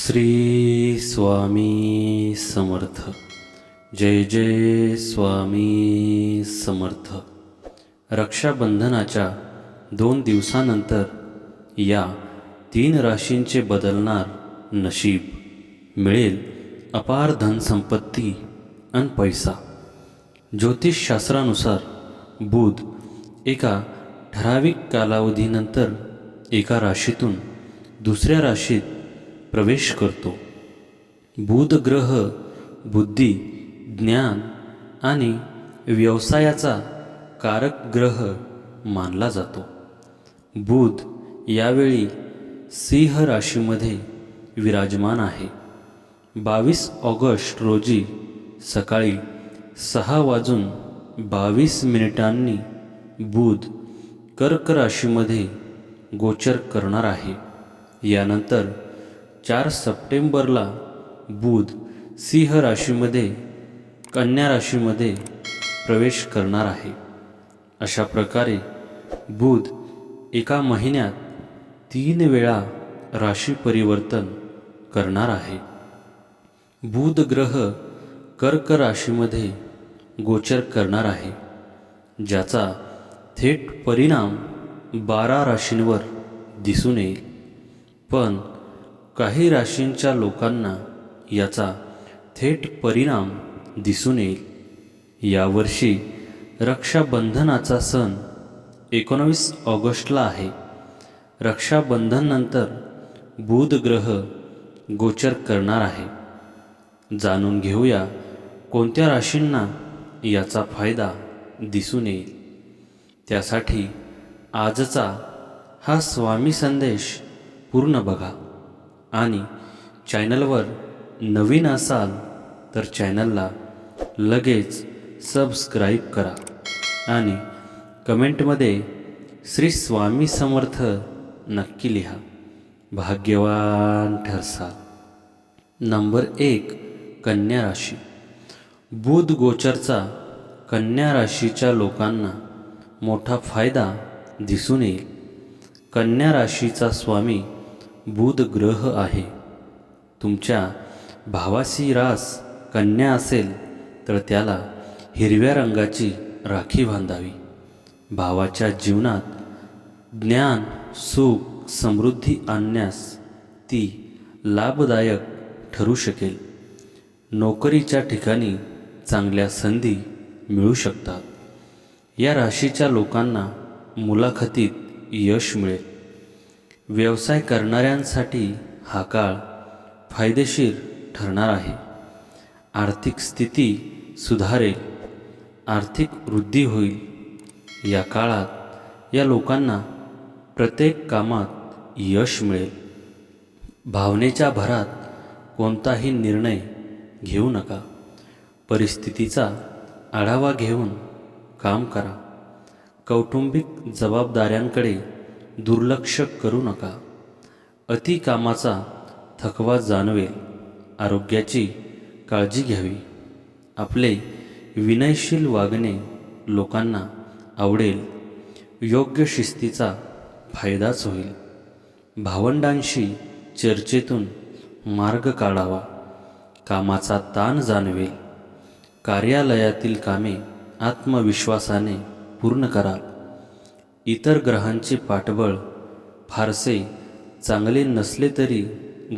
श्री स्वामी समर्थ. जय जय स्वामी समर्थ. रक्षाबंधनाच्या 2 दिवसानंतर या 3 राशींचे बदलणार नशीब. मिळेल अपार धनसंपत्ती आणि पैसा. ज्योतिषशास्त्रानुसार बुध एका ठराविक कालावधीनंतर एका राशीतून दुसऱ्या राशीत प्रवेश करतो. बुध ग्रह बुद्धी, ज्ञान आणि व्यवसायाचा कारक ग्रह मानला जातो. बुध यावेळी सिंह राशीमध्ये विराजमान आहे. 22 ऑगस्ट रोजी सकाळी 6:22 बुध कर्क राशीमध्ये गोचर करणार आहे. यानंतर 4 सप्टेंबरला बुध सिंह राशीमध्ये कन्या राशीमध्ये प्रवेश करणार आहे. अशा प्रकारे बुध एका महिन्यात 3 वेळा राशी परिवर्तन करणार आहे. बुध ग्रह कर्क राशीमध्ये गोचर करणार आहे, ज्याचा थेट परिणाम 12 राशींवर दिसून येईल. पण काही राशींच्या लोकांना याचा थेट परिणाम दिसून येईल. यावर्षी रक्षाबंधनाचा सण 19 ऑगस्टला आहे. रक्षाबंधननंतर बुध ग्रह गोचर करणार आहे. जाणून घेऊया कोणत्या राशींना याचा फायदा दिसून येईल. त्यासाठी आजचा हा स्वामी संदेश पूर्ण बघा आणि चॅनलवर नवीन असाल तर चॅनलला लगेच सबस्क्राईब करा आणि कमेंटमध्ये श्री स्वामी समर्थ नक्की लिहा. भाग्यवान ठरसाल. नंबर 1, कन्या राशी. बुध गोचरचा कन्या राशीच्या लोकांना मोठा फायदा दिसून येईल. कन्या राशीचा स्वामी बुध ग्रह आहे. तुमच्या भावाची रास कन्या असेल तर त्याला हिरव्या रंगाची राखी बांधावी. भावाच्या जीवनात ज्ञान, सुख, समृद्धी आणण्यास ती लाभदायक ठरू शकेल. नोकरीच्या ठिकाणी चांगल्या संधी मिळू शकतात. या राशीच्या लोकांना मुलाखतीत यश मिळेल. व्यवसाय करणाऱ्यांसाठी हा काळ फायदेशीर ठरणार आहे. आर्थिक स्थिती सुधारेल. आर्थिक वृद्धी होईल. या काळात या लोकांना प्रत्येक कामात यश मिळेल. भावनेच्या भरात कोणताही निर्णय घेऊ नका. परिस्थितीचा आढावा घेऊन काम करा. कौटुंबिक जबाबदाऱ्यांकडे दुर्लक्ष करू नका. अति कामाचा थकवा जाणवेल. आरोग्याची काळजी घ्यावी. आपले विनयशील वागणे लोकांना आवडेल. योग्य शिस्तीचा फायदाच होईल. भावंडांशी चर्चेतून मार्ग काढावा. कामाचा ताण जाणवेल. कार्यालयातील कामे आत्मविश्वासाने पूर्ण करा. इतर ग्रहांचे पाठबळ फारसे चांगले नसले तरी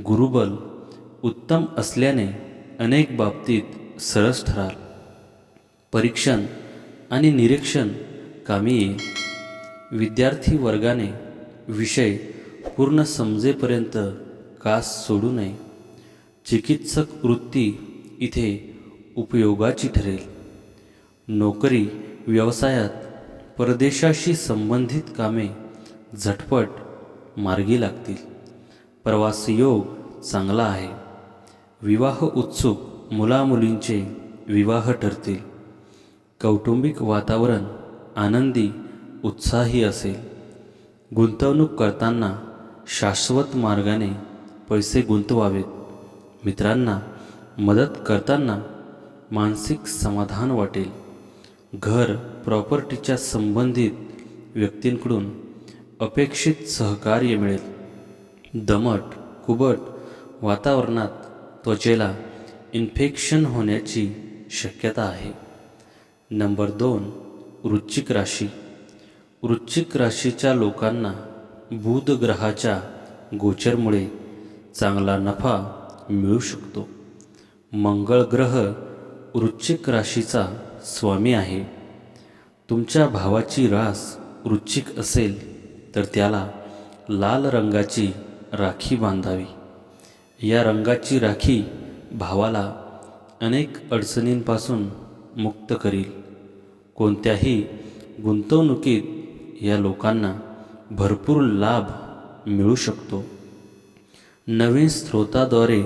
गुरुबल उत्तम असल्याने अनेक बाबतीत सरस ठराल. परीक्षण आणि निरीक्षण कामी येईल. विद्यार्थी वर्गाने विषय पूर्ण समजेपर्यंत कास सोडू नये. चिकित्सक वृत्ती इथे उपयोगाची ठरेल. नोकरी व्यवसायात परदेशाशी संबंधित कामे झटपट मार्गी लागतील. प्रवासयोग चांगला आहे. विवाह उत्सुक मुलामुलींचे विवाह ठरतील. कौटुंबिक वातावरण आनंदी उत्साही असेल. गुंतवणूक करताना शाश्वत मार्गाने पैसे गुंतवावेत. मित्रांना मदत करताना मानसिक समाधान वाटेल. घर प्रॉपर्टीच्या संबंधित व्यक्तींकडून अपेक्षित सहकार्य मिळेल. दमट कुबट वातावरणात त्वचेला इन्फेक्शन होण्याची शक्यता आहे. नंबर 2, वृश्चिक राशी. वृश्चिक राशीच्या लोकांना बुध ग्रहाच्या गोचरमुळे चांगला नफा मिळू शकतो. मंगळ ग्रह वृश्चिक राशीचा स्वामी आहे. तुमच्या भावाची रास वृश्चिक असेल तर त्याला लाल रंगाची राखी बांधावी. या रंगाची राखी भावाला अनेक अडचणींपासून मुक्त करील. कोणत्याही गुंतवणुकीत या लोकांना भरपूर लाभ मिळू शकतो. नवीन स्रोताद्वारे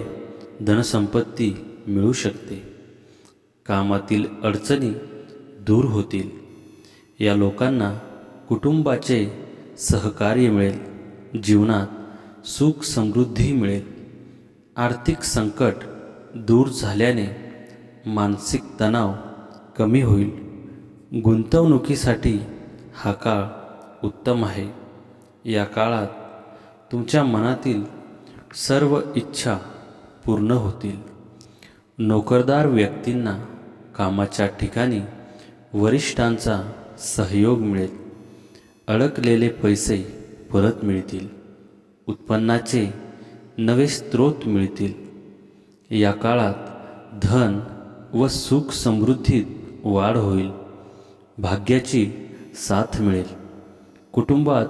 धनसंपत्ती मिळू शकते. कामातील अडचणी दूर होतील. या लोकांना कुटुंबाचे सहकार्य मिळेल. जीवनात सुख समृद्धी मिळेल. आर्थिक संकट दूर झाल्याने मानसिक तणाव कमी होईल. गुंतवणुकीसाठी हा काळ उत्तम आहे. या काळात तुमच्या मनातील सर्व इच्छा पूर्ण होतील. नोकरदार व्यक्तींना कामाच्या ठिकाणी वरिष्ठांचा सहयोग मिळेल. अडकलेले पैसे परत मिळतील. उत्पन्नाचे नवे स्रोत मिळतील. या काळात धन व सुख समृद्धीत वाढ होईल. भाग्याची साथ मिळेल. कुटुंबात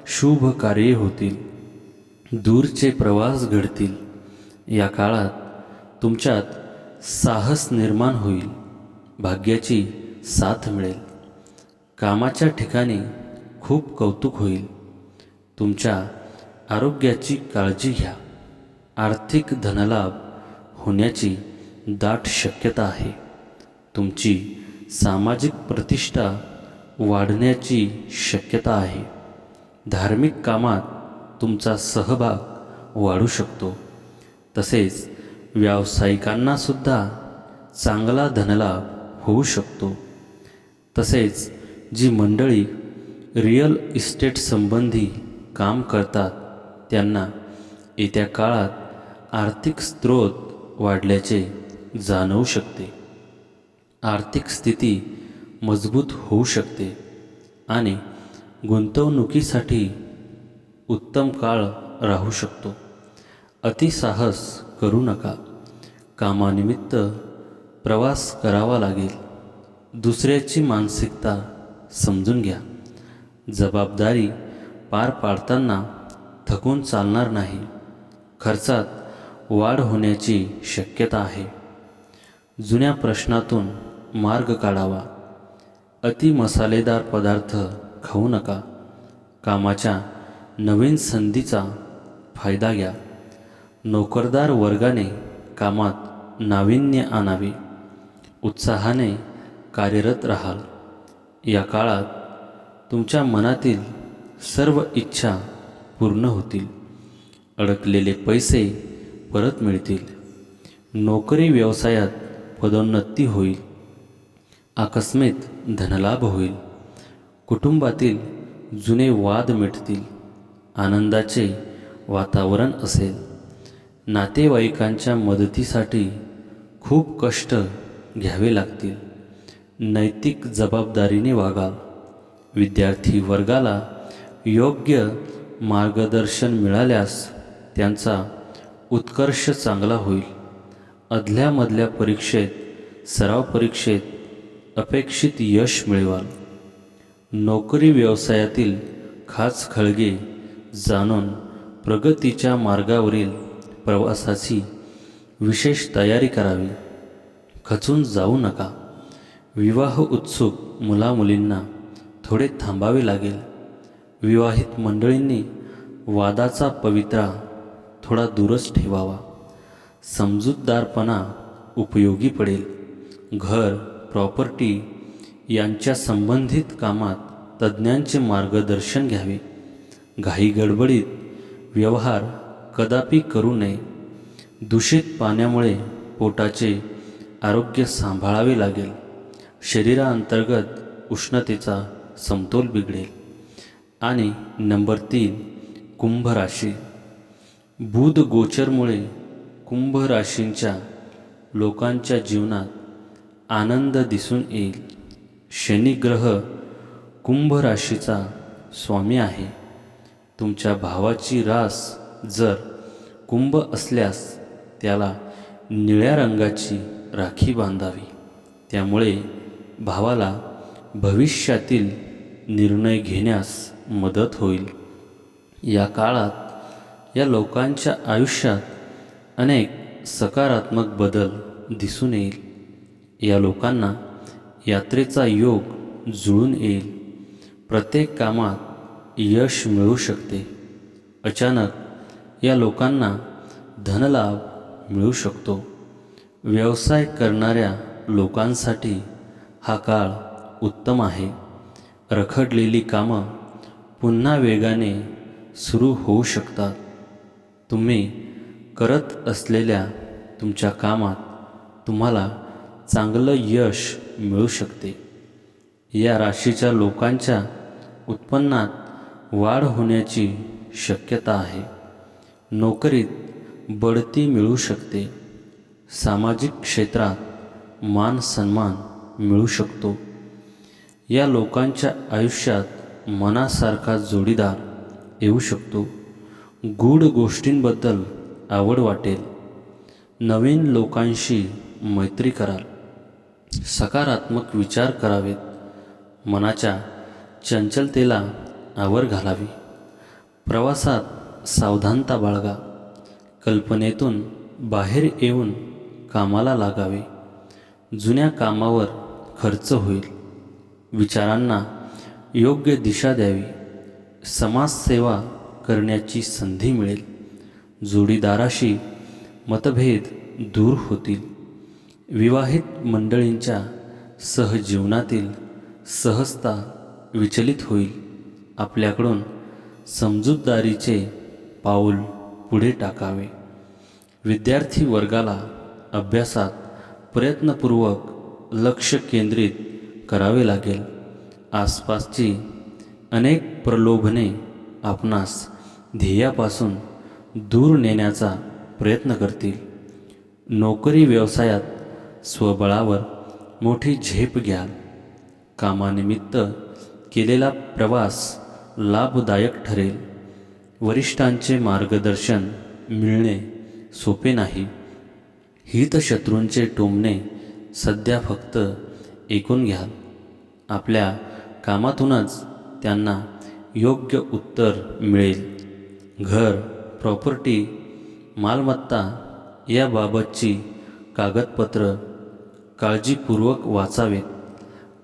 शुभ कार्ये होतील. दूरचे प्रवास घडतील. या काळात तुमच्यात साहस निर्माण होईल. भाग्याची साथ मिळेल. कामाच्या ठिकाणी खूप कौतुक होईल. तुमच्या आरोग्याची काळजी घ्या. आर्थिक धनलाभ होण्याची दाट शक्यता आहे. तुमची सामाजिक प्रतिष्ठा वाढण्याची शक्यता आहे. धार्मिक कामात तुमचा सहभाग वाढू शकतो. तसेच व्यावसायिकांनासुद्धा चांगला धनलाभ होऊ शकतो. तसेच जी मंडळी रिअल इस्टेट संबंधी काम करतात त्यांना येत्या काळात आर्थिक स्रोत वाढल्याचे जाणवू शकते. आर्थिक स्थिती मजबूत होऊ शकते आणि गुंतवणुकीसाठी उत्तम काळ राहू शकतो. अतिसाहस करू नका. कामानिमित्त प्रवास करावा लागेल. दुसऱ्याची मानसिकता समजून घ्या. जबाबदारी पार पाडताना थकून चालणार नाही. खर्चात वाढ होण्याची शक्यता आहे. जुन्या प्रश्नातून मार्ग काढावा. अति मसालेदार पदार्थ खाऊ नका. कामाच्या नवीन संधीचा फायदा घ्या. नोकरदार वर्गाने कामात नाविन्य आणावे. उत्साहाने कार्यरत राहाल. या काळात तुमच्या मनातील सर्व इच्छा पूर्ण होतील. अडकलेले पैसे परत मिळतील. नोकरी व्यवसायात पदोन्नती होईल. आकस्मिक धनलाभ होईल. कुटुंबातील जुने वाद मिटतील. आनंदाचे वातावरण असेल. नातेवाईकांच्या मदतीसाठी खूप कष्ट घ्यावे लागतील. नैतिक जबाबदारीने वागाल. विद्यार्थी वर्गाला योग्य मार्गदर्शन मिळाल्यास त्यांचा उत्कर्ष चांगला होईल. अदल्यामधल्या परीक्षेत, सराव परीक्षेत अपेक्षित यश मिळवाल. नोकरी व्यवसायातील खास खळगे जाणून प्रगतीच्या मार्गावरील प्रवासाची विशेष तयारी करावी. खचून जाऊ नका. विवाह उत्सुक मुलामुलींना थोडे थांबावे लागेल. विवाहित मंडळींनी वादाचा पवित्रा थोडा दूरच ठेवावा. समजूतदारपणा उपयोगी पडेल. घर, प्रॉपर्टी यांच्या संबंधित कामात तज्ज्ञांचे मार्गदर्शन घ्यावे. घाई गडबडीत व्यवहार कदापि करू नये. दूषित पाण्यामुळे पोटाचे आरोग्य सांभाळावे लागेल. शरीराअंतर्गत उष्णतेचा समतोल बिघडेल. आणि नंबर 3, कुंभ राशी. बुध गोचरमुळे कुंभ राशींच्या लोकांच्या जीवनात आनंद दिसून येईल. शनी ग्रह कुंभ राशीचा स्वामी आहे. तुमच्या भावाची रास जर कुंभ असल्यास त्याला निळ्या रंगाची राखी बांधावी. त्यामुळे भावाला भविष्यातील निर्णय घेण्यास मदत होईल. या काळात या लोकांच्या आयुष्यात अनेक सकारात्मक बदल दिसून येईल. या लोकांना यात्रेचा योग जुळून येईल. प्रत्येक कामात यश मिळू शकते. अचानक या लोकांना धनलाभ मिळू शकतो. व्यवसाय करणाऱ्या लोकांसाठी हा काळ उत्तम आहे. रखडलेली कामं पुन्हा वेगाने सुरू होऊ शकतात. तुम्ही करत असलेल्या तुमच्या कामात तुम्हाला चांगलं यश मिळू शकते. या राशीच्या लोकांच्या उत्पन्नात वाढ होण्याची शक्यता आहे. नोकरीत बढती मिळू शकते. सामाजिक क्षेत्रात मान सन्मान मिळू शकतो. या लोकांच्या आयुष्यात मनासारखा जोडीदार येऊ शकतो. गूढ गोष्टींबद्दल आवड वाटेल. नवीन लोकांशी मैत्री कराल. सकारात्मक विचार करावेत. मनाच्या चंचलतेला आवर घालावी. प्रवासात सावधानता बाळगा. कल्पनेतून बाहेर येऊन कामाला लागावे. जुन्या कामावर खर्च होईल. विचारांना योग्य दिशा द्यावी. समाजसेवा करण्याची संधी मिळेल. जोडीदाराशी मतभेद दूर होतील. विवाहित मंडळींच्या सहजीवनातील सहजता विचलित होईल. आपल्याकडून समजूतदारीचे पाऊल पुढे टाकावे. विद्यार्थी वर्गाला अभ्यासात प्रयत्नपूर्वक लक्ष केंद्रित करावे लागेल. आसपासची अनेक प्रलोभने आपणास ध्येयापासून दूर नेण्याचा प्रयत्न करतील. नोकरी व्यवसायात स्वबळावर मोठी झेप घ्याल. कामानिमित्त केलेला प्रवास लाभदायक ठरेल. वरिष्ठांचे मार्गदर्शन मिळणे सोपे नाही. हितशत्रूंचे टोमणे सध्या फक्त ऐकून घ्याल. आपल्या कामातूनच त्यांना योग्य उत्तर मिळेल. घर, प्रॉपर्टी, मालमत्ता याबाबतची कागदपत्र काळजीपूर्वक वाचावेत.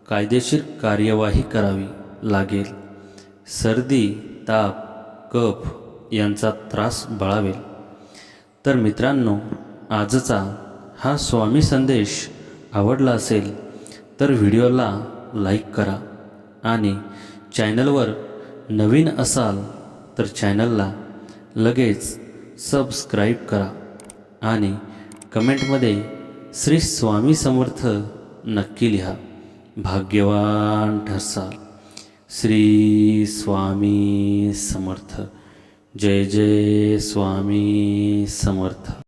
कायदेशीर कार्यवाही करावी लागेल. सर्दी, ताप, कफ यांचा त्रास बाळावेल. तर मित्रांनो, आजचा हा स्वामी संदेश आवडला असेल तर व्हिडिओला लाईक करा आणि चॅनलवर नवीन असाल तर चॅनलला लगेच सबस्क्राईब करा आणि कमेंटमध्ये श्री स्वामी समर्थ नक्की लिहा. भाग्यवान ठरसाल. श्री स्वामी समर्थ. जय जय स्वामी समर्थ.